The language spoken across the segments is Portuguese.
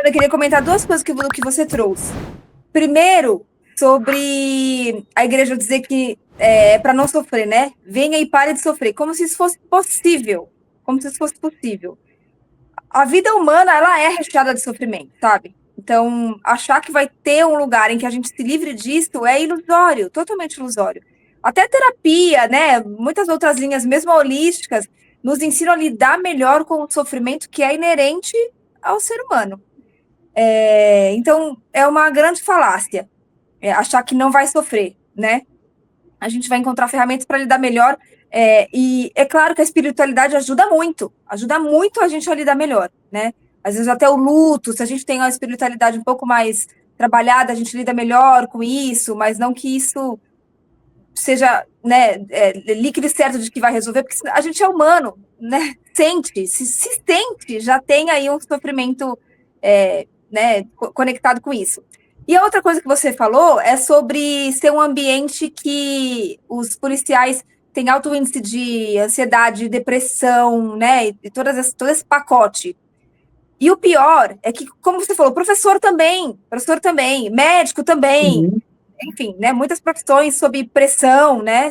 eu queria comentar duas coisas que você trouxe. Primeiro, sobre a igreja dizer que é para não sofrer, né? Venha e pare de sofrer, como se isso fosse possível. Como se isso fosse possível. A vida humana, ela é recheada de sofrimento, sabe? Então, achar que vai ter um lugar em que a gente se livre disso é ilusório, totalmente ilusório. Até a terapia, né? Muitas outras linhas, mesmo holísticas, nos ensinam a lidar melhor com o sofrimento que é inerente ao ser humano. Então, é uma grande falácia achar que não vai sofrer, né? A gente vai encontrar ferramentas para lidar melhor. E é claro que a espiritualidade ajuda muito a gente a lidar melhor, né? Às vezes até o luto, se a gente tem uma espiritualidade um pouco mais trabalhada, a gente lida melhor com isso, mas não que isso seja, né, líquido e certo de que vai resolver, porque a gente é humano, né? Se sente, já tem aí um sofrimento, né, conectado com isso. E a outra coisa que você falou é sobre ser um ambiente que os policiais têm alto índice de ansiedade, depressão, né? E todo esse pacote. E o pior é que, como você falou, professor também, médico também, Uhum. enfim, né? Muitas profissões sob pressão, né?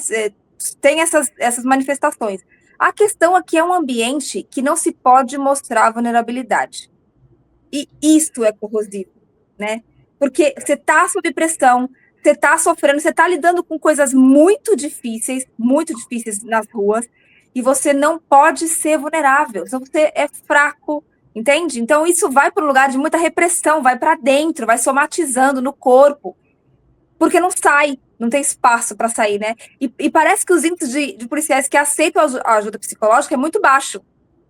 Tem essas manifestações. A questão aqui é um ambiente que não se pode mostrar vulnerabilidade. E isso é corrosivo, né? Porque você está sob pressão, você está sofrendo, você está lidando com coisas muito difíceis nas ruas, e você não pode ser vulnerável, senão você é fraco, entende? Então isso vai para um lugar de muita repressão, vai para dentro, vai somatizando no corpo, porque não sai, não tem espaço para sair, né? E parece que os índices de policiais que aceitam a ajuda psicológica é muito baixo.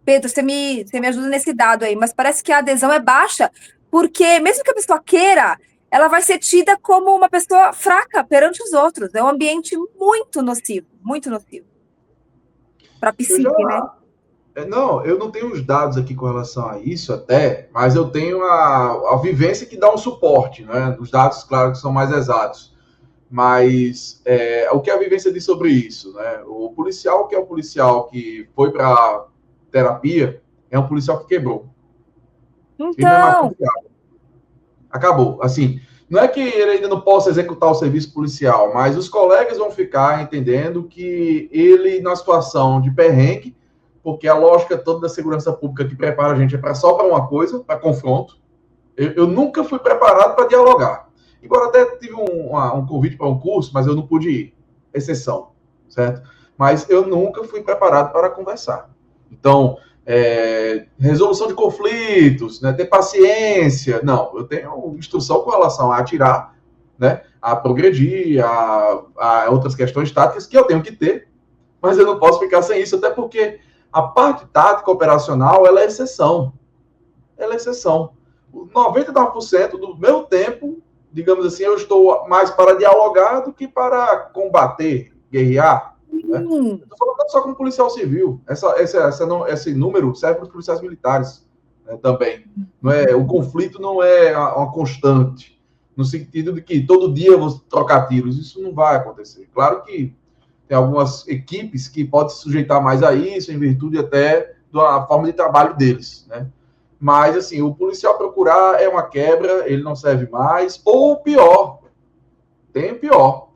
Pedro, você me ajuda nesse dado aí, mas parece que a adesão é baixa, porque mesmo que a pessoa queira, ela vai ser tida como uma pessoa fraca perante os outros. É um ambiente muito nocivo para a Eu já. psique, né? Não, eu não tenho os dados aqui com relação a isso até, mas eu tenho a vivência que dá um suporte, né? Os dados, claro, que são mais exatos. Mas o que a vivência diz sobre isso, né? O policial que é o policial que foi para terapia é um policial que quebrou. Ele não é mais Então, policial. Acabou. Assim, não é que ele ainda não possa executar o serviço policial, mas os colegas vão ficar entendendo que ele, na situação de perrengue, porque a lógica toda da segurança pública que prepara a gente é só para uma coisa, para confronto. Eu nunca fui preparado para dialogar. Embora até tive um convite para um curso, mas eu não pude ir. Exceção, certo? Mas eu nunca fui preparado para conversar. Então, resolução de conflitos, né, ter paciência. Não, eu tenho instrução com relação a atirar, né, a progredir, a outras questões táticas que eu tenho que ter, mas eu não posso ficar sem isso, até porque a parte tática operacional ela é exceção. Ela é exceção. 99% do meu tempo, digamos assim, eu estou mais para dialogar do que para combater, guerrear. Né? sim, Estou falando só como policial civil. Esse número serve para os policiais militares, né, também. Não é, o conflito não é uma constante, no sentido de que todo dia eu vou trocar tiros. Isso não vai acontecer. Claro que tem algumas equipes que podem se sujeitar mais a isso, em virtude até da forma de trabalho deles, né? Mas, assim, o policial procurar é uma quebra, ele não serve mais, ou pior, tem pior,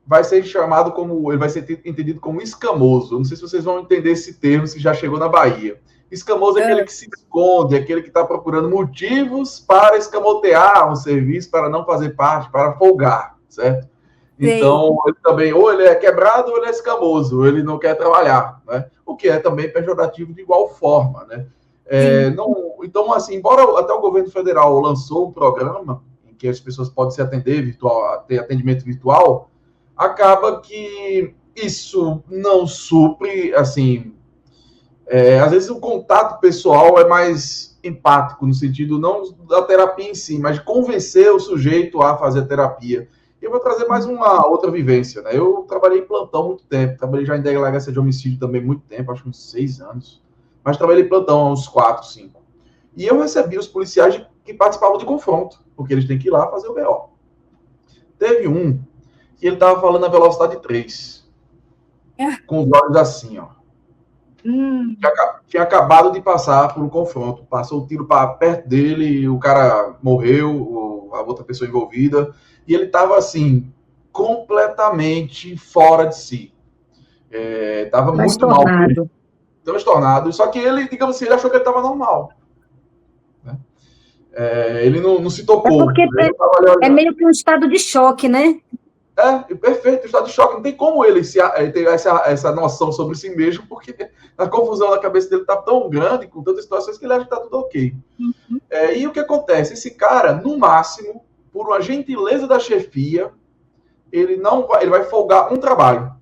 vai ser chamado como, ele vai ser entendido como escamoso. Não sei se vocês vão entender esse termo, se já chegou na Bahia. Escamoso é aquele que se esconde, aquele que está procurando motivos para escamotear um serviço, para não fazer parte, para folgar, certo? sei. Então, ele também, ou ele é quebrado, ou ele é escamoso, ou ele não quer trabalhar, né? O que é também pejorativo de igual forma, né? Sim. Não, então, assim, embora até o governo federal lançou um programa em que as pessoas podem se atender virtual, ter atendimento virtual, acaba que isso não supre, assim, às vezes o contato pessoal é mais empático, no sentido não da terapia em si, mas de convencer o sujeito a fazer terapia. E eu vou trazer mais uma outra vivência, né? Eu trabalhei em plantão muito tempo, trabalhei já em delegacia de homicídio também muito tempo, acho que uns 6 anos, mas trabalhei em plantão há uns 4, 5. E eu recebi os policiais que participavam de confronto, porque eles têm que ir lá fazer o BO. Teve um que ele estava falando a velocidade 3, com os olhos assim, ó. Tinha acabado de passar por um confronto, passou o tiro para perto dele, o cara morreu, a outra pessoa envolvida, e ele estava assim, completamente fora de si. Estava muito mal, Transtornado. transtornado, só que ele, digamos assim, ele achou que ele estava normal. Né? Ele não se É tocou, porque ele estava ali é olhando. meio que um estado de choque, né? Perfeito, estado de choque. Não tem como ele ter essa noção sobre si mesmo, porque a confusão na cabeça dele está tão grande, com tantas situações, que ele acha que está tudo ok. E o que acontece? Esse cara, no máximo, por uma gentileza da chefia, ele vai folgar um trabalho.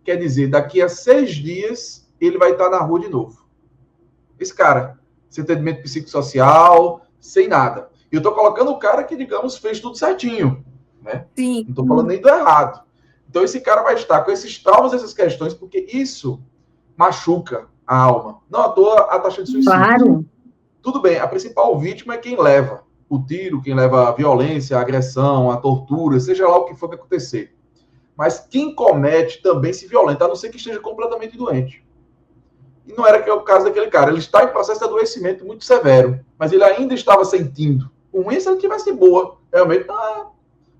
Quer dizer, daqui a 6 dias, ele vai estar na rua de novo. Esse cara, sem atendimento psicossocial, sem nada. E eu estou colocando o cara que, digamos, fez tudo certinho. Né? Sim. Não estou falando nem do errado. Então, esse cara vai estar com esses traumas, essas questões, porque isso machuca a alma. Não à toa a taxa de suicídio. Claro. Tudo bem, a principal vítima é quem leva o tiro, quem leva a violência, a agressão, a tortura, seja lá o que for que acontecer. Mas quem comete também se violenta, a não ser que esteja completamente doente. E não era o caso daquele cara. Ele está em processo de adoecimento muito severo, mas ele ainda estava sentindo. Ruim se ele tivesse boa. Realmente,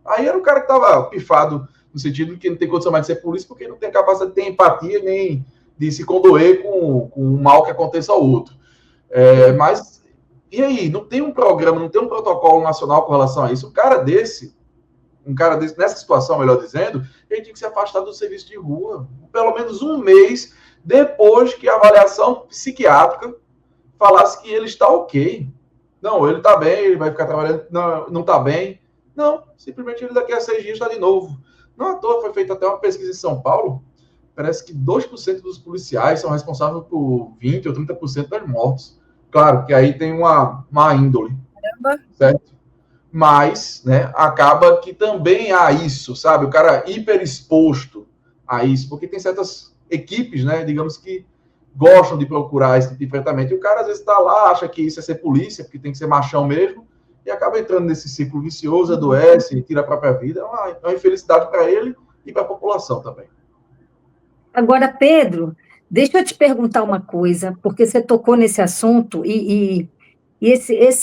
aí era o cara que estava pifado, no sentido de que não tem condição mais de ser polícia, porque não tem capacidade de ter empatia, nem de se condoer com o mal que aconteça ao outro. Mas, e aí? Não tem um programa, não tem um protocolo nacional com relação a isso. Um cara desse, nessa situação, melhor dizendo, ele tinha que se afastar do serviço de rua, pelo menos um mês depois que a avaliação psiquiátrica falasse que ele está ok. Não, ele está bem, ele vai ficar trabalhando, não está bem. Não, simplesmente ele daqui a 6 dias está de novo. Não à toa foi feita até uma pesquisa em São Paulo, parece que 2% dos policiais são responsáveis por 20% ou 30% das mortes. Claro que aí tem uma má índole, certo? Mas, né, acaba que também há isso, sabe? O cara hiperexposto a isso, porque tem certas equipes, né, digamos que gostam de procurar esse tipo de enfrentamento. E o cara, às vezes, está lá, acha que isso é ser polícia, porque tem que ser machão mesmo, e acaba entrando nesse ciclo vicioso, adoece, tira a própria vida. É uma infelicidade para ele e para a população também. Agora, Pedro, deixa eu te perguntar uma coisa, porque você tocou nesse assunto e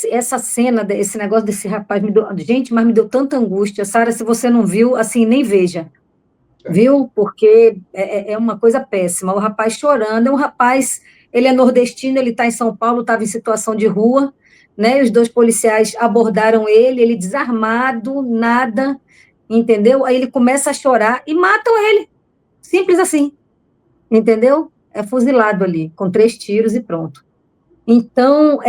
essa cena, esse negócio desse rapaz me deu, gente, mas me deu tanta angústia. Sara, se você não viu, assim, nem veja, viu? Porque é uma coisa péssima. O rapaz chorando, é um rapaz, ele é nordestino, ele está em São Paulo, estava em situação de rua, né? Os dois policiais abordaram ele desarmado, nada, entendeu? Aí ele começa a chorar e matam ele, simples assim, entendeu? É fuzilado ali, com 3 tiros e pronto. Então,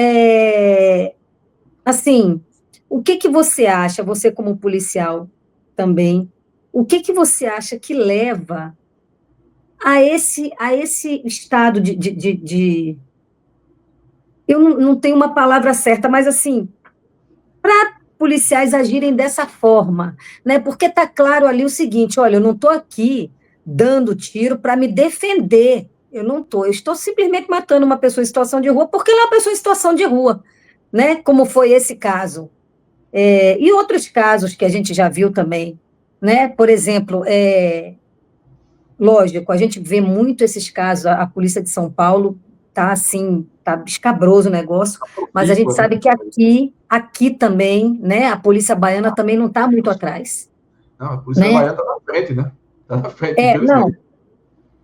assim, o que que você acha, você como policial também, o que que você acha que leva a esse estado de eu não tenho uma palavra certa, mas assim, para policiais agirem dessa forma, né? Porque está claro ali o seguinte, olha, eu não estou aqui dando tiro para me defender, eu estou simplesmente matando uma pessoa em situação de rua porque ela é uma pessoa em situação de rua, né? Como foi esse caso. E outros casos que a gente já viu também, né? Por exemplo, lógico, a gente vê muito esses casos, a Polícia de São Paulo está assim, está escabroso o negócio, mas a gente Né? sabe que aqui também, né, a Polícia Baiana também não está muito atrás, Não, a polícia né? baiana está na frente, né? Está na frente, Não, infelizmente.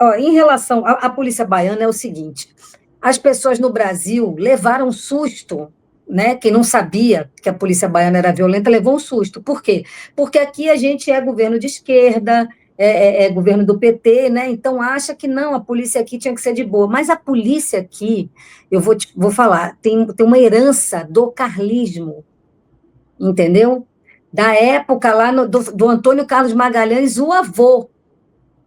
ó, em relação à Polícia Baiana é o seguinte, as pessoas no Brasil levaram um susto, né? Quem não sabia que a Polícia Baiana era violenta levou um susto. Por quê? Porque aqui a gente é governo de esquerda, é governo do PT, né? Então acha que não, a polícia aqui tinha que ser de boa. Mas a polícia aqui, eu vou falar, tem uma herança do carlismo, entendeu? Da época lá do Antônio Carlos Magalhães, o avô,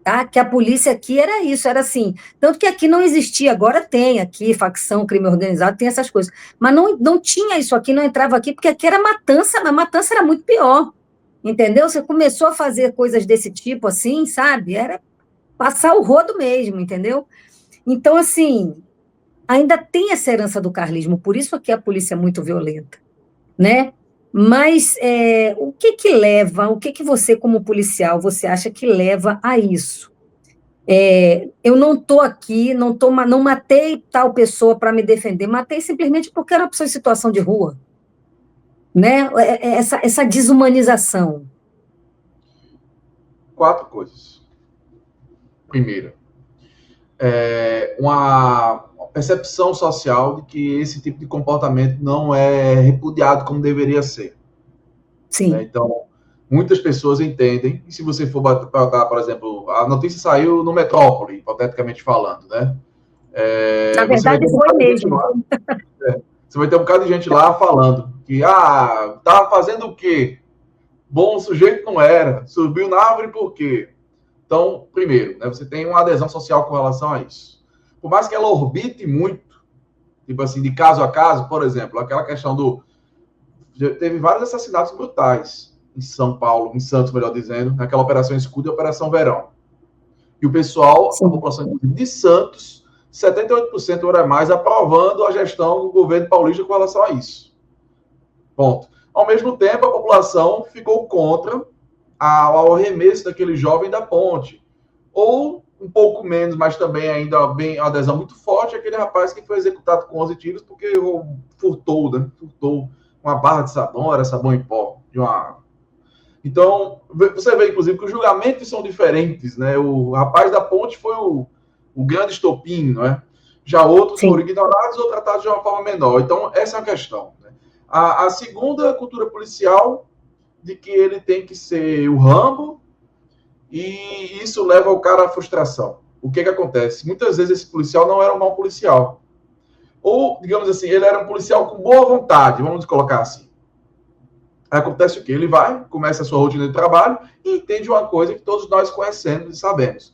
tá? Que a polícia aqui era isso, era assim. Tanto que aqui não existia, agora tem aqui, facção, crime organizado, tem essas coisas. Mas não tinha isso aqui, não entrava aqui, porque aqui era matança, mas matança era muito pior. Entendeu? Você começou a fazer coisas desse tipo, assim, sabe? Era passar o rodo mesmo, entendeu? Então, assim, ainda tem essa herança do carlismo, por isso aqui a polícia é muito violenta, né? Mas o que que leva, o que que você, como policial, você acha que leva a isso? Eu não estou aqui, não matei tal pessoa para me defender, matei simplesmente porque era uma pessoa em situação de rua, né? Essa desumanização. 4 coisas. Primeira, uma percepção social de que esse tipo de comportamento não é repudiado como deveria ser. Sim. Né? Então, muitas pessoas entendem, e se você for botar, por exemplo, a notícia saiu no Metrópole, hipoteticamente falando, né? Na verdade, foi mesmo. Você vai ter um bocado de gente lá falando que, tá fazendo o quê? Bom sujeito não era, subiu na árvore por quê? Então, primeiro, né, você tem uma adesão social com relação a isso. Por mais que ela orbite muito, tipo assim, de caso a caso, por exemplo, aquela questão teve vários assassinatos brutais em São Paulo, em Santos, melhor dizendo, naquela Operação Escudo e Operação Verão. E o pessoal, Sim. A população de Santos, 78% ou mais aprovando a gestão do governo paulista com relação a isso. Ponto. Ao mesmo tempo, a população ficou contra ao arremesso daquele jovem da ponte. Ou um pouco menos, mas também ainda bem uma adesão muito forte, aquele rapaz que foi executado com 11 tiros porque furtou uma barra de sabão, era sabão em pó. Então, você vê, inclusive, que os julgamentos são diferentes, né? O rapaz da ponte foi o grande estopim, não é? Já outros Sim. foram ignorados ou tratados de uma forma menor. Então, essa é a questão. Né? A segunda cultura policial, de que ele tem que ser o Rambo, e isso leva o cara à frustração. O que acontece? Muitas vezes esse policial não era um mau policial. Ou, digamos assim, ele era um policial com boa vontade, vamos colocar assim. Acontece o quê? Ele começa a sua rotina de trabalho e entende uma coisa que todos nós conhecemos e sabemos.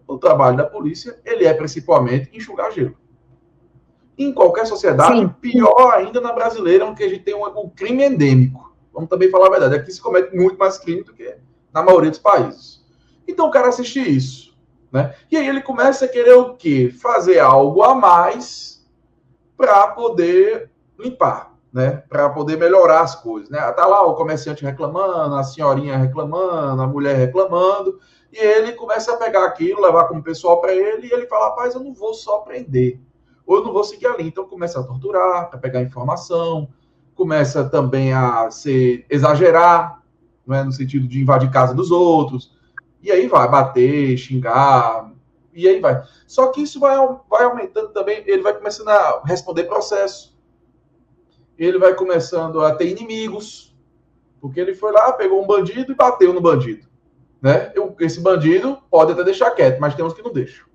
O trabalho da polícia, ele é principalmente enxugar gelo. Em qualquer sociedade, Sim. pior ainda na brasileira, onde a gente tem um crime endêmico. Vamos também falar a verdade. Aqui se comete muito mais crime do que na maioria dos países. Então o cara assiste isso. Né? E aí ele começa a querer o quê? Fazer algo a mais para poder limpar. Né, para poder melhorar as coisas. Né? Tá lá o comerciante reclamando, a senhorinha reclamando, a mulher reclamando, e ele começa a pegar aquilo, levar como pessoal para ele, e ele fala, rapaz, eu não vou só prender, ou eu não vou seguir ali. Então começa a torturar, para pegar informação, começa também a exagerar, né, no sentido de invadir casa dos outros, e aí vai bater, xingar, e aí vai. Só que isso vai aumentando também, ele vai começando a responder processo, ele vai começando a ter inimigos, porque ele foi lá, pegou um bandido e bateu no bandido. Né? Esse bandido pode até deixar quieto, mas tem uns que não deixam.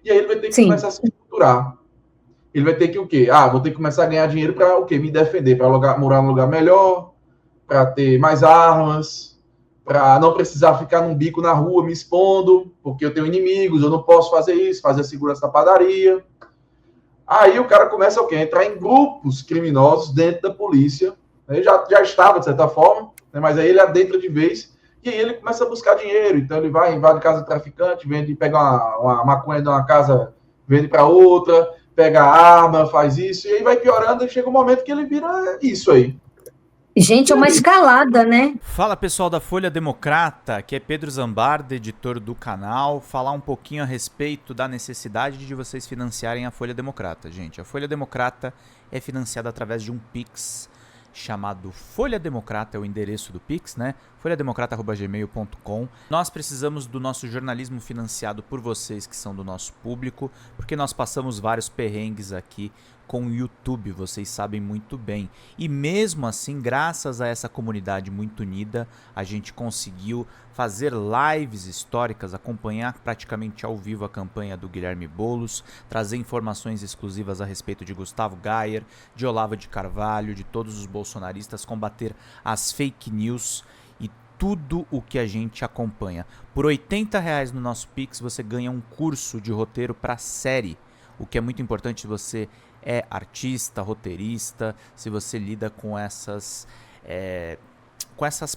E aí ele vai ter que Sim. começar a se estruturar. Ele vai ter que o quê? Vou ter que começar a ganhar dinheiro para o quê? Me defender, para morar num lugar melhor, para ter mais armas, para não precisar ficar num bico na rua me expondo, porque eu tenho inimigos, eu não posso fazer isso, fazer a segurança da padaria. Aí o cara começa o quê? A entrar em grupos criminosos dentro da polícia. Ele já estava, de certa forma, né? Mas aí ele adentra de vez e aí ele começa a buscar dinheiro. Então ele vai, invade casa do traficante, pega uma maconha de uma casa, vende para outra, pega arma, faz isso, e aí vai piorando e chega um momento que ele vira isso aí. Gente, é uma escalada, né? Fala, pessoal da Folha Democrata, que é Pedro Zambarda, editor do canal, falar um pouquinho a respeito da necessidade de vocês financiarem a Folha Democrata. Gente, a Folha Democrata é financiada através de um Pix chamado Folha Democrata, é o endereço do Pix, né? folhademocrata@gmail.com. Nós precisamos do nosso jornalismo financiado por vocês que são do nosso público, porque nós passamos vários perrengues aqui com o YouTube, vocês sabem muito bem. E mesmo assim, graças a essa comunidade muito unida, a gente conseguiu fazer lives históricas, acompanhar praticamente ao vivo a campanha do Guilherme Boulos, trazer informações exclusivas a respeito de Gustavo Gayer, de Olavo de Carvalho, de todos os bolsonaristas, combater as fake news e tudo o que a gente acompanha. Por R$80 no nosso Pix você ganha um curso de roteiro para série, o que é muito importante se você é artista, roteirista, se você lida com essas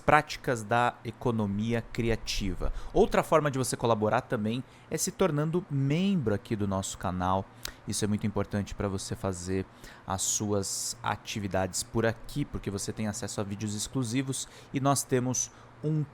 práticas da economia criativa. Outra forma de você colaborar também é se tornando membro aqui do nosso canal. Isso é muito importante para você fazer as suas atividades por aqui, porque você tem acesso a vídeos exclusivos e nós temos um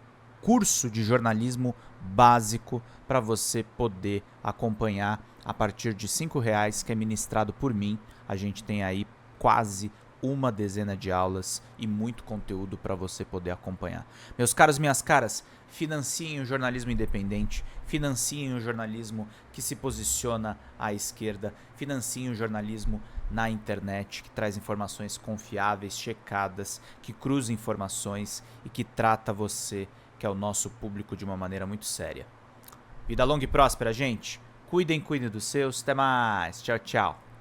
curso de jornalismo básico para você poder acompanhar a partir de R$5, que é ministrado por mim. A gente tem aí quase uma dezena de aulas e muito conteúdo para você poder acompanhar. Meus caros, minhas caras, financiem o jornalismo independente, financiem o jornalismo que se posiciona à esquerda, financiem o jornalismo na internet, que traz informações confiáveis, checadas, que cruza informações e que trata você, que é o nosso público, de uma maneira muito séria. Vida longa e próspera, gente. Cuidem dos seus. Até mais. Tchau, tchau.